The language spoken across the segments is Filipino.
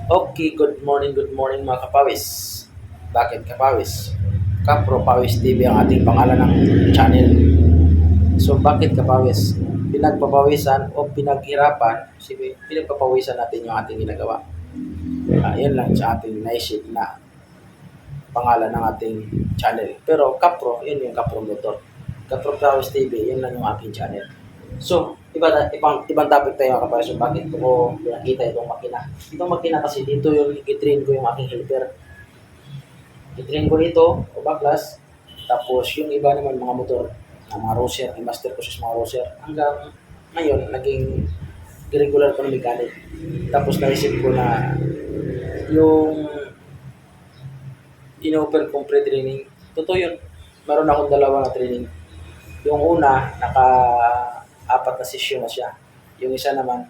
Okay, good morning mga kapawis. Bakit kapawis? Kapro Pawis TV ang ating pangalan ng channel. So bakit kapawis? Pinagpapawisan o pinaghirapan, pinagpapawisan natin yung ating ginagawa. Yan lang sa ating naisip na pangalan ng ating channel. Pero Kapro, yun yung Kapro Motor. Kapro Pawis TV, yun lang yung ating channel. So, ibang topic tayo mga kapawis. So, bakit ko nakita itong makina? Itong makina kasi dito yung i-train ko yung aking helper. I-train ko ito o baklas. Tapos yung iba naman mga motor na mga roser, i-master ko sa mga roser. Hanggang ngayon, naging regular ko na mechanic. Tapos naisip ko na yung in-offer kong pre-training, totoo yun. Meron akong dalawa na training. Yung una, naka-apat na session na siya. Yung isa naman,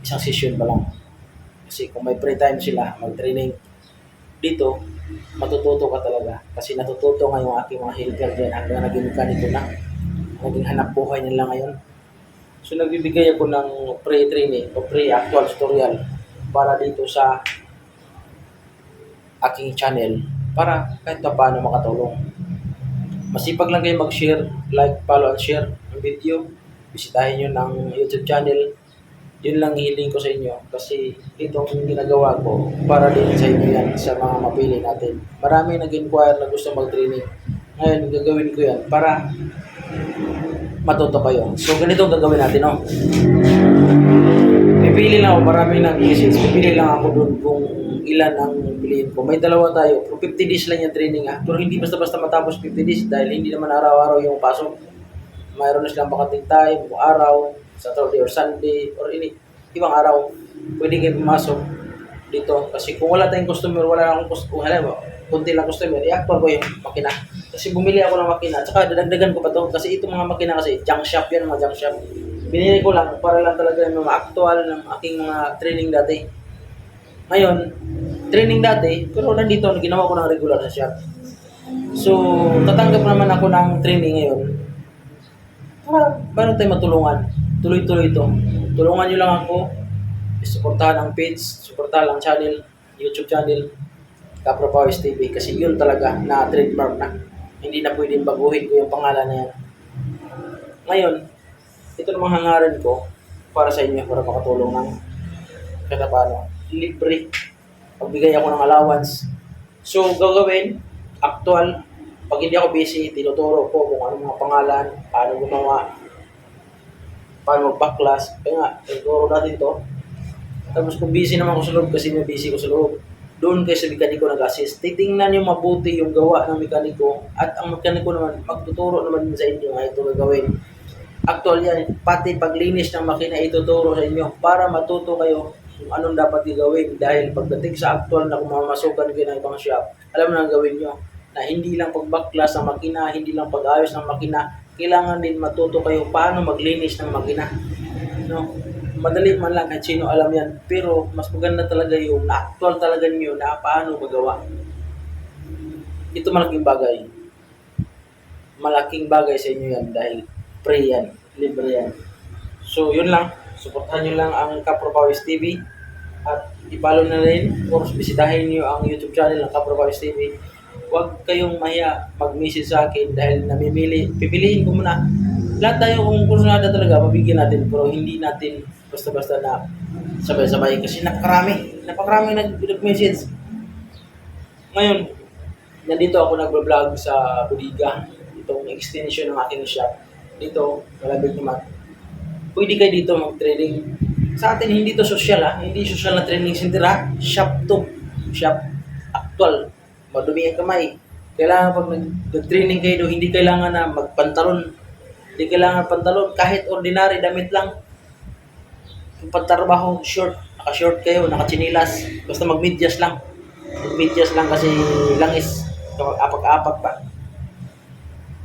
isang session pa lang. Kasi kung may free time sila, mag-training dito, matututo ka talaga. Kasi natututo nga yung aking mga helper dyan hanggang naging mekaniko na. Naging hanap buhay nila ngayon. So nagbibigay ako ng pre-training o pre-actual tutorial para dito sa aking channel para kahit pa paano makatulong. Masipag lang kayo mag-share, like, follow, and share ng video. Bisitahin nyo ng YouTube channel. Yun lang hiling ko sa inyo kasi itong ginagawa ko para din sa inyo yan sa mga mapili natin. Marami nag-inquire na gusto mag-training. Ngayon, gagawin ko yan para matuto kayo. So, ganito ang gagawin natin, no? Pipili lang ako, maraming nag-message. Pipili lang ako doon kung ilan ang piliin ko. May dalawa tayo. Pero 50 days lang yung training, ah. Pero hindi basta-basta matapos 50 days dahil hindi naman araw-araw yung pasok. Mayroon na silang bakating time, kung araw, Saturday or Sunday, or ibang araw, pwede kayo pumasok dito. Kasi kung wala tayong customer, wala akong customer, kunti lang customer, i-actual ko yung makina. Kasi bumili ako ng makina, at saka dadagdagan ko pa to. Kasi itong mga makina kasi, junk shop yan, mga junk shop. Binili ko lang para lang talaga yung mga actual ng aking mga training dati. Ngayon, training dati, pero nandito, ginawa ko ng regular sa shop. So, tatanggap naman ako ng training ngayon para tayo matulungan. Tuloy-tuloy ito. Tulungan nyo lang ako. Suportahan ang page, suportahan ang channel, YouTube channel, Kapro Pawis TV. Kasi yun talaga na trademark na. Hindi na pwedeng baguhin ko yung pangalan na yan. Ngayon, ito namang hangarin ko para sa inyo, para makatulong ng kada paano. Libre. Pagbigay ako ng allowance. So, gagawin, actual, pag hindi ako busy, tinuturo ko kung ano mga pangalan, paano gumawa, paano mag-backclass. Kaya nga, tinuturo natin to. Tapos kung busy naman ako sa loob kasi may busy ko sa loob, doon kayo sa mekaniko nag-assist. Titingnan nyo mabuti yung gawa ng mekaniko at ang mekaniko naman, magtuturo naman din sa inyo nga ito gagawin. Actual yan, pati paglinis ng makina ituturo sa inyo para matuto kayo kung anong dapat gagawin. Dahil pagdating sa actual na kung mamasukan kayo ng ibang shop, alam na ang gawin nyo na hindi lang pag-backclass ng makina, hindi lang pag-ayos ng makina, kailangan din matuto kayo paano maglinis ng makina. No? Madali man lang kahit sino alam yan, pero mas maganda talaga yung na-actual talaga niyo na paano magawa. Ito malaking bagay. Malaking bagay sa inyo yan dahil free yan, libre yan. So yun lang, suportahan nyo lang ang Kapro Pawis TV at i-follow na rin or bisitahin nyo ang YouTube channel ng Kapro Pawis TV. Huwag kayong mahiya mag-message sa akin dahil pipiliin ko muna. Lahat tayo kung kursunada talaga, mabigyan natin pero hindi natin basta-basta na sabay-sabay kasi napakarami nag-message. Ngayon, nandito ako nagbablog sa Budiga, itong extension ng aking shop. Dito, malapit naman. Pwede kayo dito mag-training. Sa atin, hindi to social hindi social na training center shop to. Shop. Actual. Madumi ang kamay. Kailangan pag nag-training kayo, hindi kailangan na magpantalon. Hindi kailangan pantalon. Kahit ordinary, damit lang. Yung pantrabaho, short. Naka-short kayo, naka-chinilas. Basta mag-medyas lang. Mag-medyas lang kasi langis. Apak-apak pa.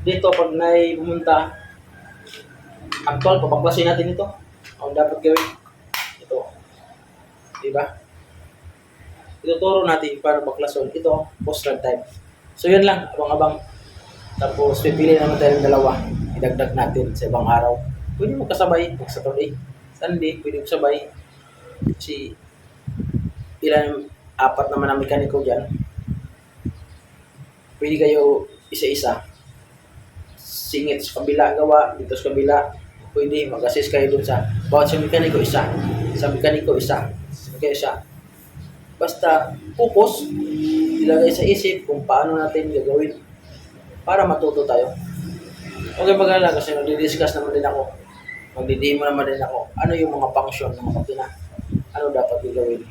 Dito, pag pumunta, actual, papaklasin natin ito. Ang dapat gawin. Ito. Diba? Ituturo natin para baklason. Ito, post-run time. So, yun lang. Abang-abang. Tapos, pipili naman tayo ng dalawa. Idagdag natin sa ibang araw. Pwede mo kasabay. Saturday, Sunday, pwede mo sabay. Kasi, ilan, apat naman ang mekaniko dyan, pwede kayo isa-isa, singit sa kabila gawa, dito sa kabila, pwede mag-assist kayo dun sa, bawat sa mekaniko isa, sa mekaniko isa, okay isa. Basta focus, ilagay sa isip kung paano natin gagawin para matuto tayo. Okay, mag-alala kasi magdi-discuss naman din ako. Magdi-demo naman din ako. Ano yung mga function ng makina? Ano dapat gagawin?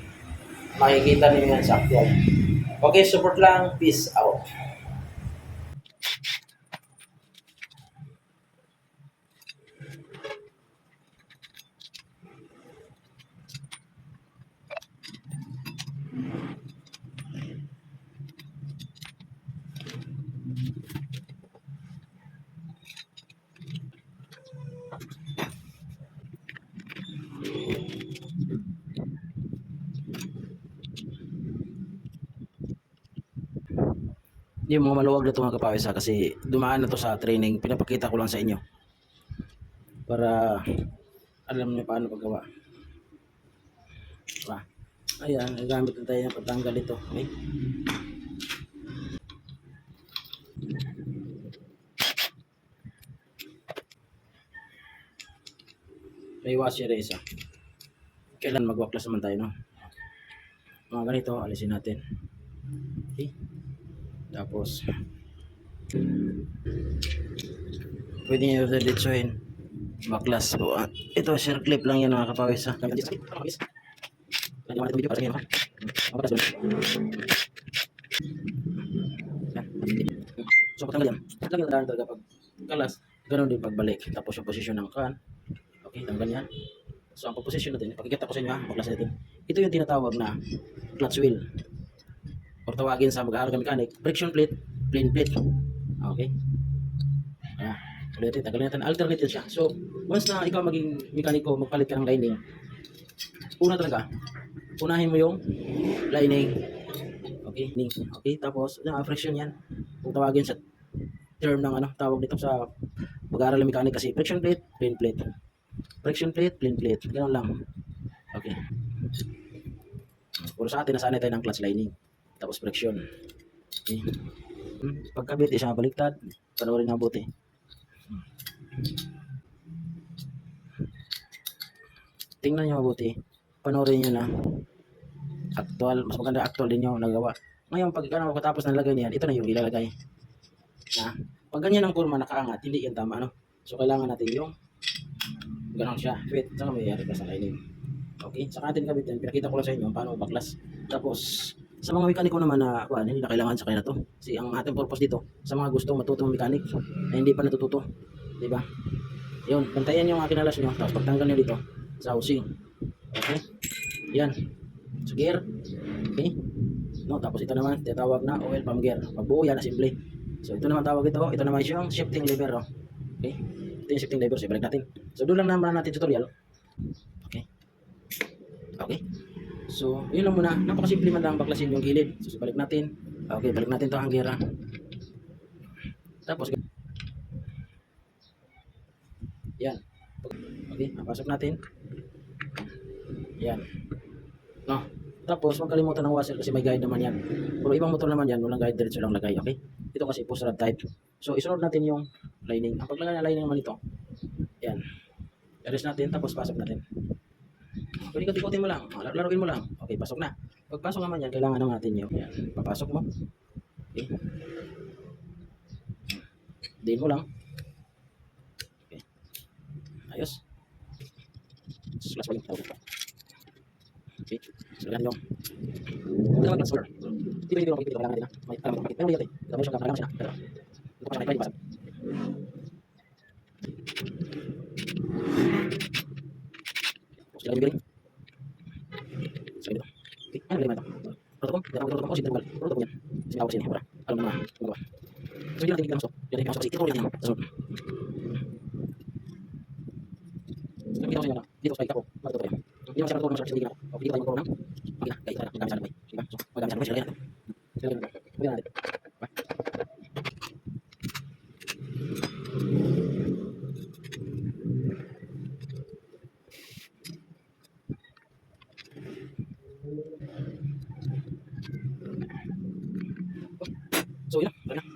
Makikita niyo yan sa actual. Okay, support lang. Peace out. Yung mga maluwag na ito mga kapawis ha, kasi dumaan na to sa training, pinapakita ko lang sa inyo para alam niyo paano paggawa. Diba? Ayan, nagamit na tayo ng pagtanggal ito. Okay? May washer isa. Kailan magwaklas naman tayo, no? Mga ganito, alisin natin. Okay? Tapos pwede nyo diretsuhin baklas po. Ito share clip lang yan mga kapawis ha. So patanggal yan. Patanggal na talaga pag kalas. Ganun din pagbalik. Tapos yung posisyon ng kan. Okay, tanggal yan. So ang position natin, pakikita ko sa inyo ha, baklas natin. Ito yung tinatawag na clutch wheel. Or tawagin sa mag-aaral mechanic, friction plate, plain plate. Okay? Ulitin, tagalin natin, alternative siya. So, once na ikaw maging mekaniko, magpalit ka ng lining, una talaga, unahin mo yung lining. Okay? Okay, tapos, friction yan. Kung tawagin sa term ng tawag dito sa mag-aaral ng mechanic kasi, friction plate, plain plate. Friction plate, plain plate. Ganun lang. Okay. Puro sa atin, nasanay tayo ng clutch lining. Tapos friction. Okay. Pagkabit, isang baliktad. Panoorin na buti. Tingnan nyo mabuti. Panoorin nyo na. Actual. Mas maganda actual din yung nagawa. Ngayon, pag katapos ng lagay niyan, ito na yung ilalagay. Na, pag ganyan ang kurma nakaangat, hindi yan tama. So, kailangan natin yung ganon siya. Wait, saan may yari ka sa lining? Okay, sa atin kabit yan. Pinakita ko lang sa inyo paano baklas. Tapos, sa mga mekaniko naman na hindi na kailangan sa kanya to. Kasi ang ating purpose dito, sa mga gustong matutong mekanik na hindi pa natututo. Diba? Yun, bantayan yung kinalas nyo. Tapos pagtanggal nyo dito sa housing. Okay? Yan. So, gear. Okay? No, tapos ito naman, tinatawag na oil pump gear. Pagbuo yan, assembly. So, ito naman tawag ito. Ito naman yung shifting lever. Okay? Ito yung shifting lever. So, balik natin. So, doon lang naman natin tutorial. Okay? Okay? So, yun lang muna. Napakasimple man lang baklasin yung gilid. So, balik natin. Okay, balik natin to ang gira. Tapos, yan. Okay, napasok natin. Yan. No. Tapos, huwag kalimutan ng washer kasi may guide naman yan. Pero ibang motor naman yan, walang guide, diretso lang lagay. Okay? Ito kasi post rod type. So, isunod natin yung lining. Ang paglagay ng lining naman ito, yan. Aris natin, tapos pasok natin. Pwede katikutin mo lang, laruin mo lang. Okay, pasok na. Pagpasok naman yan, kailangan naman natin yung yan. Papasok mo. Okay. Diin mo lang. Okay. Ayos. Slash pa yung tawag. Okay. Sulagan yung. Ito naman transfer. Hindi pwede yung makikita. Kailangan natin na. May alam mo makikita. Pero hindi natin. Ito naman siya. Kailangan siya. Pero. Ito pa siya. Pwede pasok. Sila yung biling. So, ito. Okay, ano galing ito? Protocol? Protocol ko, sinterwal. Protocol yan. Sinawag sini, para. Alam mo na, magawa. So, hindi natin masuk. Hindi natin masuk kasi ito yan. So, hindi ko sa inyo na. Dito sa ikaw, magto tayo. Hindi mo siya protocol, masarap sa ako. Okay, dito tayo magkaroon ng. Okay na, kaya magamit sa labay. Diba? So, magamit sa labay, sila yan. Sila yan. Pwede natin. So, yun na. Tara na.